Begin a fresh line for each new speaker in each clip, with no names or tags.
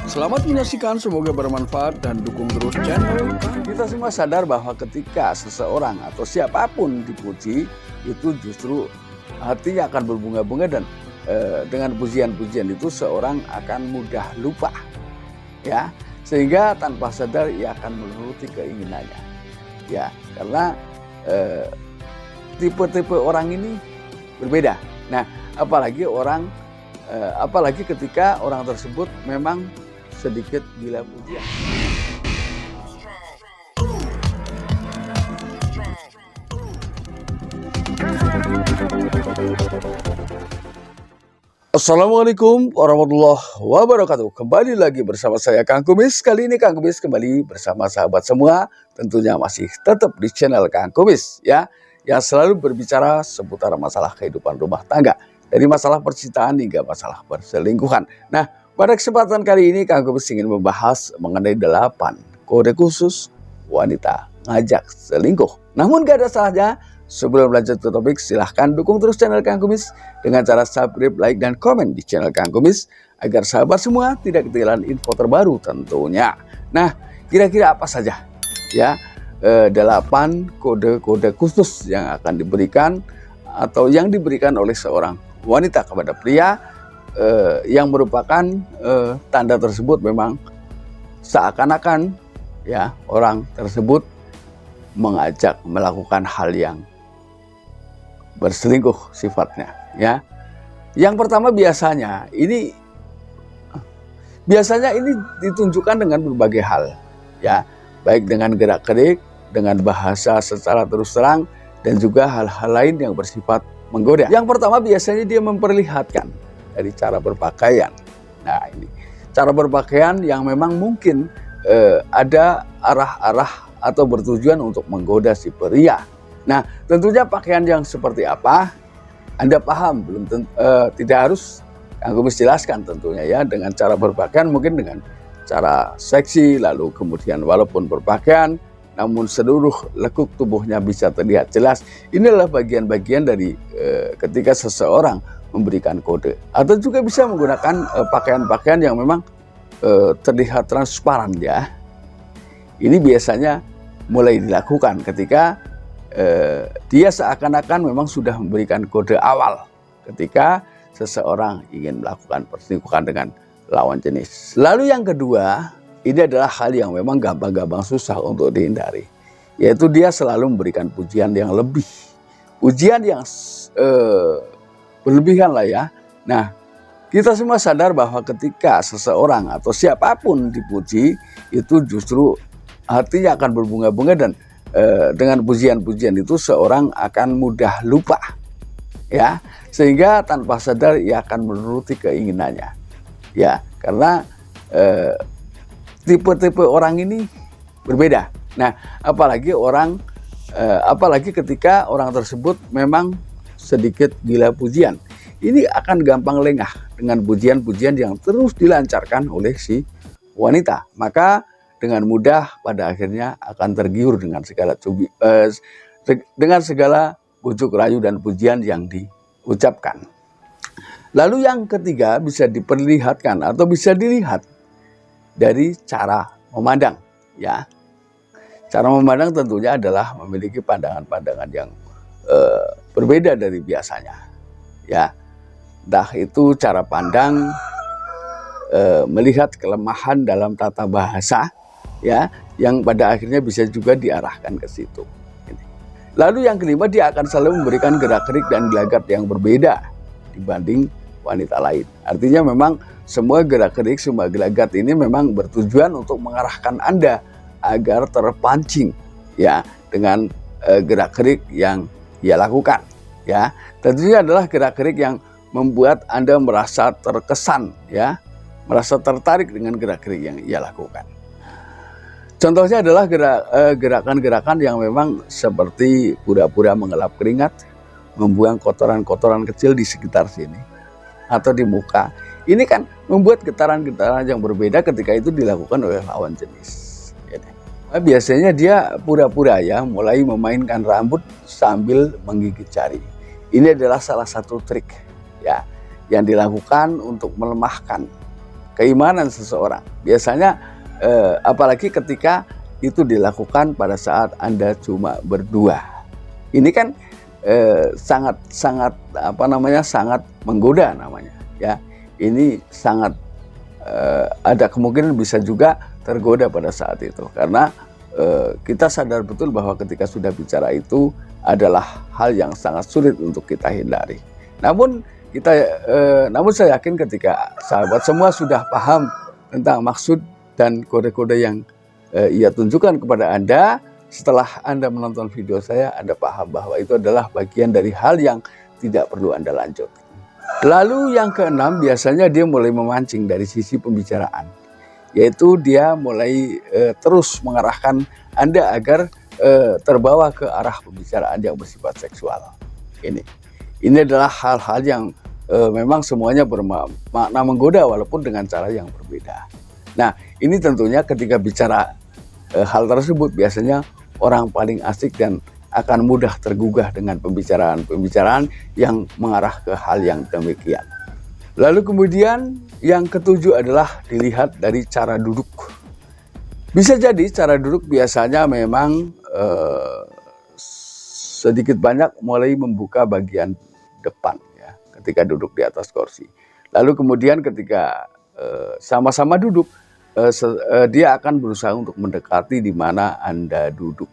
Selamat menyaksikan, semoga bermanfaat dan dukung terus channel. Kita semua sadar bahwa ketika seseorang atau siapapun dipuji, itu justru hatinya akan berbunga-bunga dan dengan pujian-pujian itu seorang akan mudah lupa, ya, sehingga tanpa sadar ia akan menuruti keinginannya, ya, karena tipe-tipe orang ini berbeda. Nah, apalagi ketika orang tersebut memang sedikit gila pujian. Assalamualaikum warahmatullahi wabarakatuh. Kembali lagi bersama saya Kang Kumis. Kali ini Kang Kumis kembali bersama sahabat semua. Tentunya masih tetap di channel Kang Kumis, ya, yang selalu berbicara seputar masalah kehidupan rumah tangga, dari masalah percintaan hingga masalah perselingkuhan. Nah, pada kesempatan kali ini Kang Kumis ingin membahas mengenai 8 kode khusus wanita ngajak selingkuh. Namun gak ada salahnya, sebelum lanjut ke topik, silahkan dukung terus channel Kang Kumis dengan cara subscribe, like, dan komen di channel Kang Kumis agar sahabat semua tidak ketinggalan info terbaru tentunya. Nah, kira-kira apa saja, ya, 8 kode-kode khusus yang akan diberikan atau yang diberikan oleh seorang wanita kepada pria, yang merupakan tanda tersebut memang seakan-akan, ya, orang tersebut mengajak melakukan hal yang berselingkuh sifatnya, ya. Yang pertama biasanya ini ditunjukkan dengan berbagai hal, ya, baik dengan gerak-gerik, dengan bahasa secara terus terang, dan juga hal-hal lain yang bersifat menggoda. Yang pertama biasanya dia memperlihatkan dari cara berpakaian. Nah, ini cara berpakaian yang memang mungkin ada arah-arah atau bertujuan untuk menggoda si pria. Nah, tentunya pakaian yang seperti apa Anda paham belum? Tidak harus Kang Kumis jelaskan tentunya, ya, dengan cara berpakaian mungkin dengan cara seksi, lalu kemudian walaupun berpakaian namun seluruh lekuk tubuhnya bisa terlihat jelas. Inilah bagian-bagian dari ketika seseorang memberikan kode. Atau juga bisa menggunakan pakaian-pakaian yang memang terlihat transparan, ya. Ini biasanya mulai dilakukan ketika dia seakan-akan memang sudah memberikan kode awal ketika seseorang ingin melakukan perselingkuhan dengan lawan jenis. Lalu yang kedua, ini adalah hal yang memang gampang-gampang susah untuk dihindari, yaitu dia selalu memberikan pujian yang lebih, pujian yang berlebihan lah, ya. Nah, kita semua sadar bahwa ketika seseorang atau siapapun dipuji, itu justru hatinya akan berbunga-bunga dan dengan pujian-pujian itu seorang akan mudah lupa, ya, sehingga tanpa sadar ia akan menuruti keinginannya, ya, karena tipe-tipe orang ini berbeda. Nah, apalagi ketika orang tersebut memang sedikit gila pujian, ini akan gampang lengah dengan pujian-pujian yang terus dilancarkan oleh si wanita. Maka dengan mudah pada akhirnya akan tergiur dengan segala bujuk rayu dan pujian yang diucapkan. Lalu yang ketiga bisa diperlihatkan atau bisa dilihat dari cara memandang, ya. Cara memandang tentunya adalah memiliki pandangan-pandangan yang berbeda dari biasanya, ya. Entah itu cara pandang melihat kelemahan dalam tata bahasa, ya, yang pada akhirnya bisa juga diarahkan ke situ. Lalu yang kelima, dia akan selalu memberikan gerak-gerik dan gelagat yang berbeda dibanding wanita lain. Artinya memang semua gerak-gerik, semua gelagat ini memang bertujuan untuk mengarahkan Anda agar terpancing, ya, dengan gerak-gerik yang ia lakukan, ya. Tentunya adalah gerak-gerik yang membuat Anda merasa terkesan, ya, merasa tertarik dengan gerak-gerik yang ia lakukan. Contohnya adalah gerakan-gerakan yang memang seperti pura-pura mengelap keringat, membuang kotoran-kotoran kecil di sekitar sini atau di muka. Ini kan membuat getaran-getaran yang berbeda ketika itu dilakukan oleh lawan jenis. Nah, biasanya dia pura-pura, ya, mulai memainkan rambut sambil menggigit jari. Ini adalah salah satu trik, ya, yang dilakukan untuk melemahkan keimanan seseorang. Biasanya apalagi ketika itu dilakukan pada saat Anda cuma berdua. Ini kan sangat sangat menggoda namanya, ya. Ini sangat ada kemungkinan bisa juga tergoda pada saat itu, karena kita sadar betul bahwa ketika sudah bicara itu adalah hal yang sangat sulit untuk kita hindari. Namun saya yakin ketika sahabat semua sudah paham tentang maksud dan kode-kode yang ia tunjukkan kepada Anda, setelah Anda menonton video saya, Anda paham bahwa itu adalah bagian dari hal yang tidak perlu Anda lanjutkan. Lalu yang keenam, biasanya dia mulai memancing dari sisi pembicaraan, yaitu dia mulai terus mengarahkan Anda agar terbawa ke arah pembicaraan yang bersifat seksual. Ini adalah hal-hal yang memang semuanya bermakna menggoda walaupun dengan cara yang berbeda. Nah, ini tentunya ketika bicara hal tersebut biasanya orang paling asik dan akan mudah tergugah dengan pembicaraan yang mengarah ke hal yang demikian. Lalu kemudian yang ketujuh adalah dilihat dari cara duduk. Bisa jadi cara duduk biasanya memang sedikit banyak mulai membuka bagian depan, ya, ketika duduk di atas kursi. Lalu kemudian ketika sama-sama duduk, dia akan berusaha untuk mendekati di mana Anda duduk.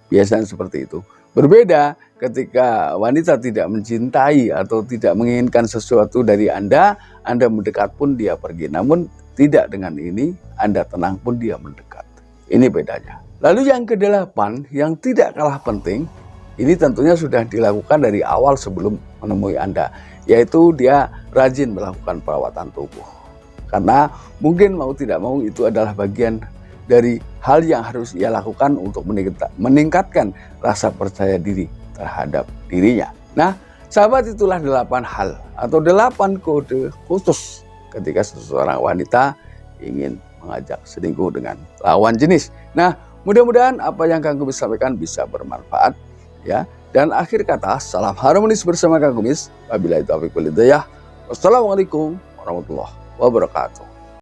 Biasanya seperti itu. Berbeda ketika wanita tidak mencintai atau tidak menginginkan sesuatu dari Anda mendekat pun dia pergi. Namun tidak dengan ini, Anda tenang pun dia mendekat. Ini bedanya. Lalu yang kedelapan, yang tidak kalah penting, ini tentunya sudah dilakukan dari awal sebelum menemui Anda, yaitu dia rajin melakukan perawatan tubuh. Karena mungkin mau tidak mau itu adalah bagian dari hal yang harus ia lakukan untuk meningkatkan rasa percaya diri terhadap dirinya. Nah, sahabat, itulah 8 hal atau 8 kode khusus ketika seseorang wanita ingin mengajak selingkuh dengan lawan jenis. Nah, mudah-mudahan apa yang Kang Kumis sampaikan bisa bermanfaat, ya. Dan akhir kata, salam harmonis bersama Kang Kumis. Wabillahi taufiq wal hidayah. Wassalamualaikum warahmatullahi wabarakatuh.